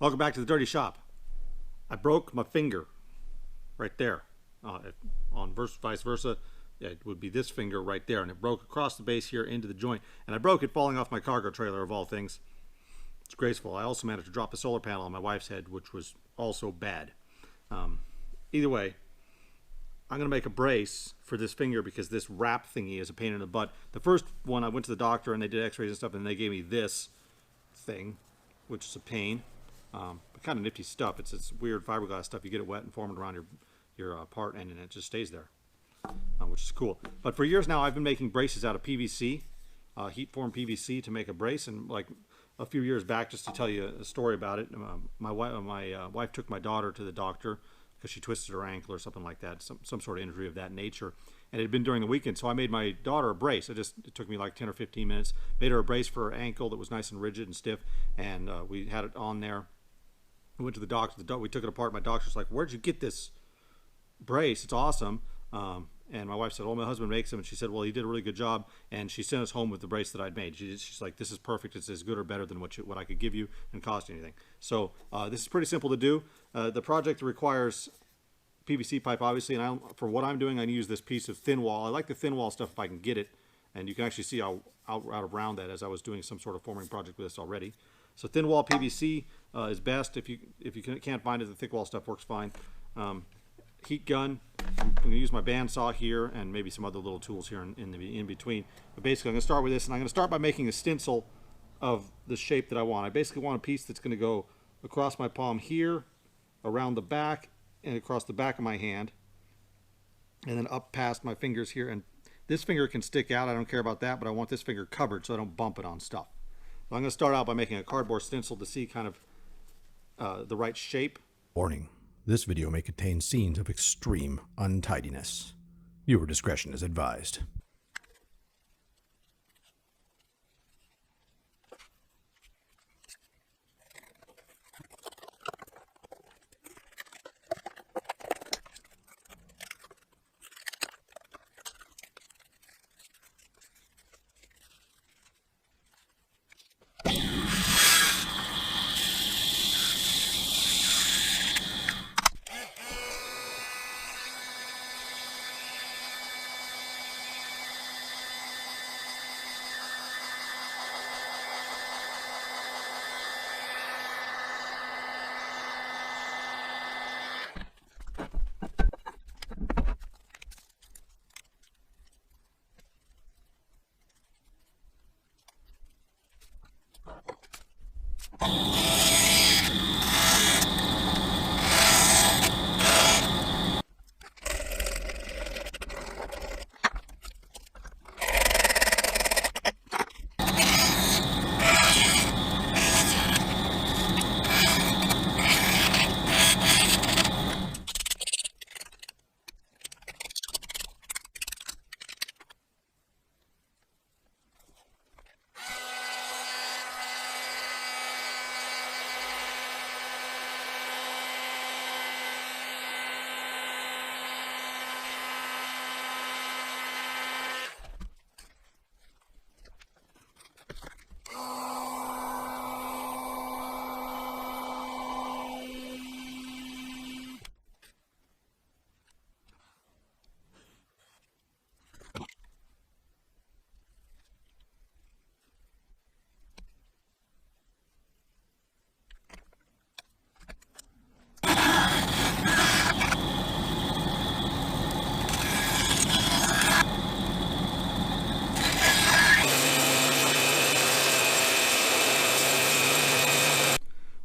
Welcome back to the dirty shop. I broke my finger right there. On vice versa, it would be this finger right there, and it broke across the base here into the joint. And I broke it falling off my cargo trailer, of all things. It's graceful. I also managed to drop a solar panel on my wife's head, which was also bad. Either way, I'm going to make a brace for this finger because this wrap thingy is a pain in the butt. The first one, I went to the doctor and they did x-rays and stuff, and they gave me this thing, which is a pain. But kind of nifty stuff. It's weird fiberglass stuff. You get it wet and form it around your part, and it just stays there, which is cool. But for years now, I've been making braces out of PVC, heat formed PVC, to make a brace. And like a few years back, just to tell you a story about it, my wife took my daughter to the doctor because she twisted her ankle or something like that, some sort of injury of that nature. And it had been during the weekend, so I made my daughter a brace. It took me like 10 or 15 minutes. Made her a brace for her ankle that was nice and rigid and stiff, and we had it on there. We went to the doctor. We took it apart. My doctor's like, "Where'd you get this brace? It's awesome." And my wife said, "Oh, my husband makes them." And she said, "Well, he did a really good job." And she sent us home with the brace that I'd made. She's like, "This is perfect. It's as good or better than what I could give you and cost anything." So this is pretty simple to do. The project requires PVC pipe, obviously, and for what I'm doing, I use this piece of thin wall. I like the thin wall stuff if I can get it, and you can actually see how out around that as I was doing some sort of forming project with this already. So thin wall PVC is best. If you can't find it, the thick wall stuff works fine. Heat gun. I'm going to use my bandsaw here and maybe some other little tools here in between. But basically, I'm going to start with this, and I'm going to start by making a stencil of the shape that I want. I basically want a piece that's going to go across my palm here, around the back, and across the back of my hand, and then up past my fingers here. And this finger can stick out. I don't care about that, but I want this finger covered so I don't bump it on stuff. So I'm going to start out by making a cardboard stencil to see kind of the right shape. Warning. This video may contain scenes of extreme untidiness. Viewer discretion is advised.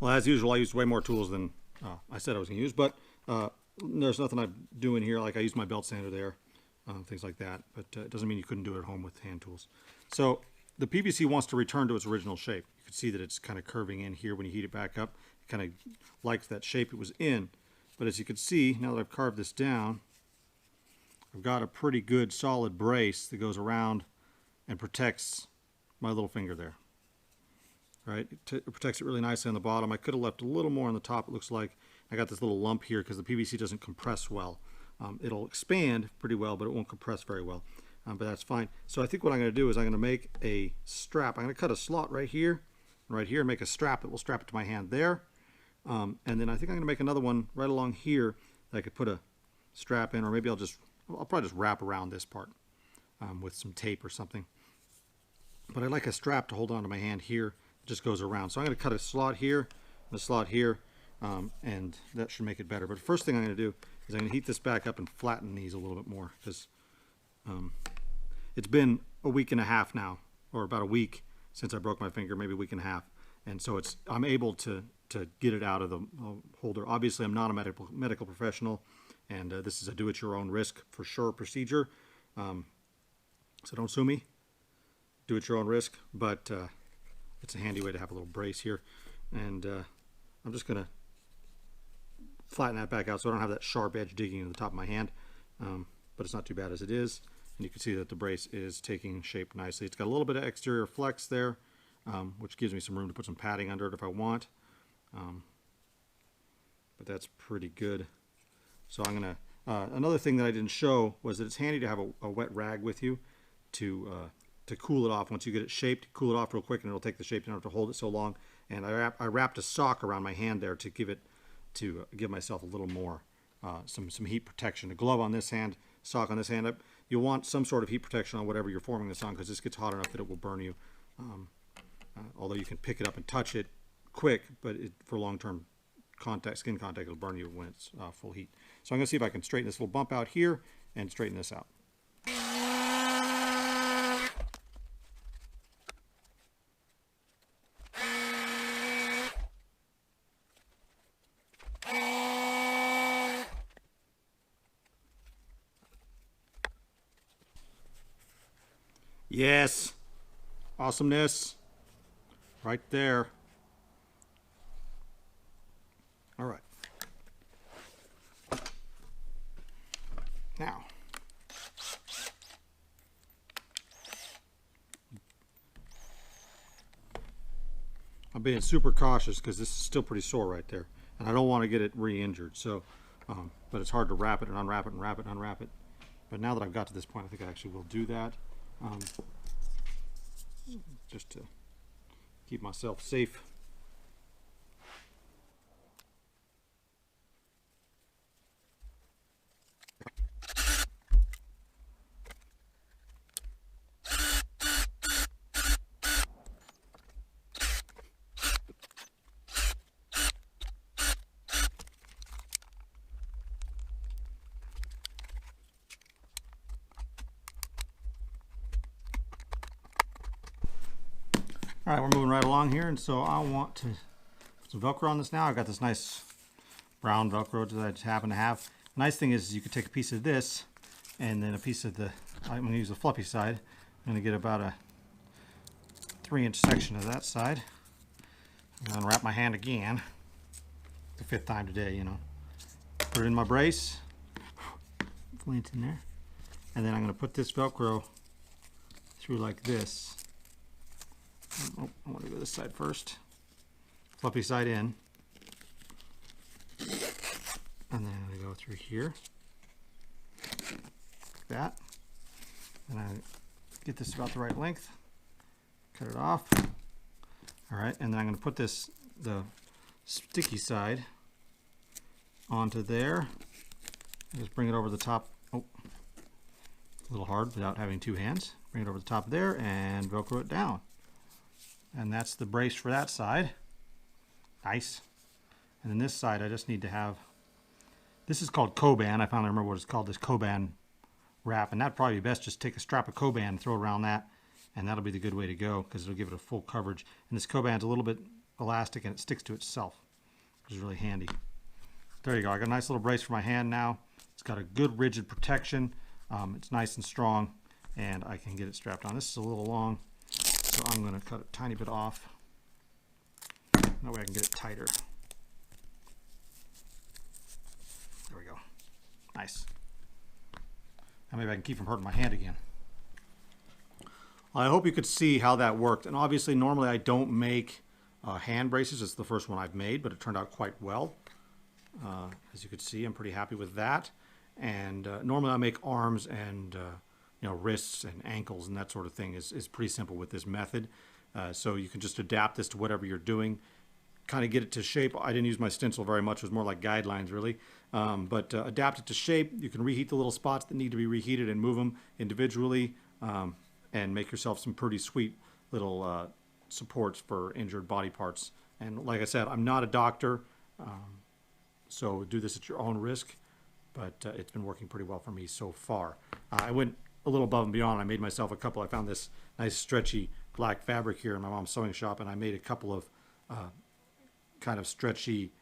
Well, as usual, I used way more tools than I said I was going to use, but there's nothing I'm doing here. Like I used my belt sander there, things like that, but it doesn't mean you couldn't do it at home with hand tools. So the PVC wants to return to its original shape. You can see that it's kind of curving in here when you heat it back up. It kind of likes that shape it was in. But as you can see, now that I've carved this down, I've got a pretty good solid brace that goes around and protects my little finger there. Right, it protects it really nicely on the bottom. I could have left a little more on the top, it looks like. I got this little lump here because the PVC doesn't compress well. It'll expand pretty well, but it won't compress very well. But that's fine. So I think what I'm going to do is I'm going to make a strap. I'm going to cut a slot right here, and make a strap that will strap it to my hand there. And then I think I'm going to make another one right along here that I could put a strap in, or maybe I'll probably just wrap around this part with some tape or something. But I like a strap to hold onto my hand here. It just goes around. So I'm going to cut a slot here and a slot here, and that should make it better. But the first thing I'm going to do is I'm going to heat this back up and flatten these a little bit more, because it's been a week and a half now, or about a week since I broke my finger, maybe a week and a half. And so I'm able to get it out of the holder. Obviously, I'm not a medical professional, and this is a do-at-your-own risk for sure procedure. So don't sue me. Do at your own risk, but it's a handy way to have a little brace here. And I'm just going to flatten that back out so I don't have that sharp edge digging into the top of my hand. But it's not too bad as it is. And you can see that the brace is taking shape nicely. It's got a little bit of exterior flex there, which gives me some room to put some padding under it if I want. But that's pretty good. So I'm going to, another thing that I didn't show was that it's handy to have a wet rag with you to cool it off. Once you get it shaped, cool it off real quick and it'll take the shape. You don't have to hold it so long. And I wrapped a sock around my hand there to give myself a little more, some heat protection. A glove on this hand, sock on this hand. You'll want some sort of heat protection on whatever you're forming this on, because this gets hot enough that it will burn you. Although you can pick it up and touch it quick, but for long-term skin contact, it'll burn you when it's full heat. So I'm going to see if I can straighten this little bump out here and straighten this out. Yes, awesomeness right there. All right. Now, I'm being super cautious because this is still pretty sore right there, and I don't want to get it re-injured. So, but it's hard to wrap it and unwrap it and wrap it and unwrap it. But now that I've got to this point, I think I actually will do that. Just to keep myself safe. All right, we're moving right along here, and so I want to put some Velcro on this now. I've got this nice brown Velcro that I just happen to have. The nice thing is you could take a piece of this and then a piece of I'm going to use the fluffy side. I'm going to get about a 3-inch section of that side. I'm going to unwrap my hand again. The 5th time today, you know. Put it in my brace. Flint in there. And then I'm going to put this Velcro through like this. Oh, I want to go this side first. Fluffy side in. And then I'm going to go through here. Like that. And I get this about the right length. Cut it off. Alright, and then I'm going to put the sticky side onto there. Just bring it over the top. Oh, a little hard without having 2 hands. Bring it over the top there and Velcro it down. And that's the brace for that side. Nice. And then this side I just need to have, this is called Coban. I finally remember what it's called, this Coban wrap. And that'd probably be best, just take a strap of Coban and throw it around that. And that'll be the good way to go, because it'll give it a full coverage. And this Coban's a little bit elastic and it sticks to itself, which is really handy. There you go. I got a nice little brace for my hand now. It's got a good rigid protection. It's nice and strong, and I can get it strapped on. This is a little long, so I'm going to cut a tiny bit off. That way I can get it tighter. There we go. Nice. Now maybe I can keep from hurting my hand again. I hope you could see how that worked. And obviously, normally I don't make hand braces. It's the first one I've made, but it turned out quite well. As you could see, I'm pretty happy with that. And normally I make arms and you know, wrists and ankles and that sort of thing is pretty simple with this method. So you can just adapt this to whatever you're doing. kind of get it to shape. I didn't use my stencil very much. It was more like guidelines, really. But adapt it to shape. You can reheat the little spots that need to be reheated and move them individually, and make yourself some pretty sweet little supports for injured body parts. And like I said, I'm not a doctor, so do this at your own risk, but it's been working pretty well for me so far. I went a little above and beyond. I made myself a couple. I found this nice stretchy black fabric here in my mom's sewing shop, and I made a couple of kind of stretchy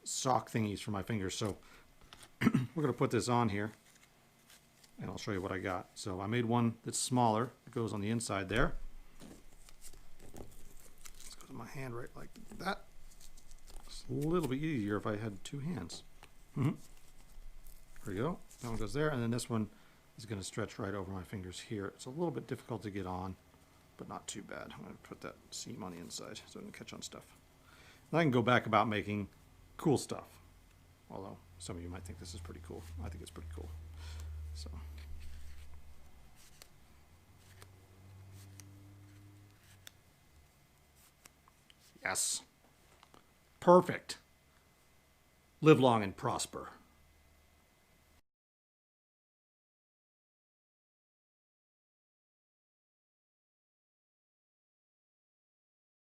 sock thingies for my fingers. So we're going to put this on here, and I'll show you what I got. So I made one that's smaller. It goes on the inside there. This goes in my hand right like that. It's a little bit easier if I had two hands. There we go. That one goes there, and then this one is going to stretch right over my fingers here. It's a little bit difficult to get on, but not too bad. I'm going to put that seam on the inside so it doesn't catch on stuff. And I can go back about making cool stuff, although some of you might think this is pretty cool. I think it's pretty cool. So yes, perfect. Live long and prosper.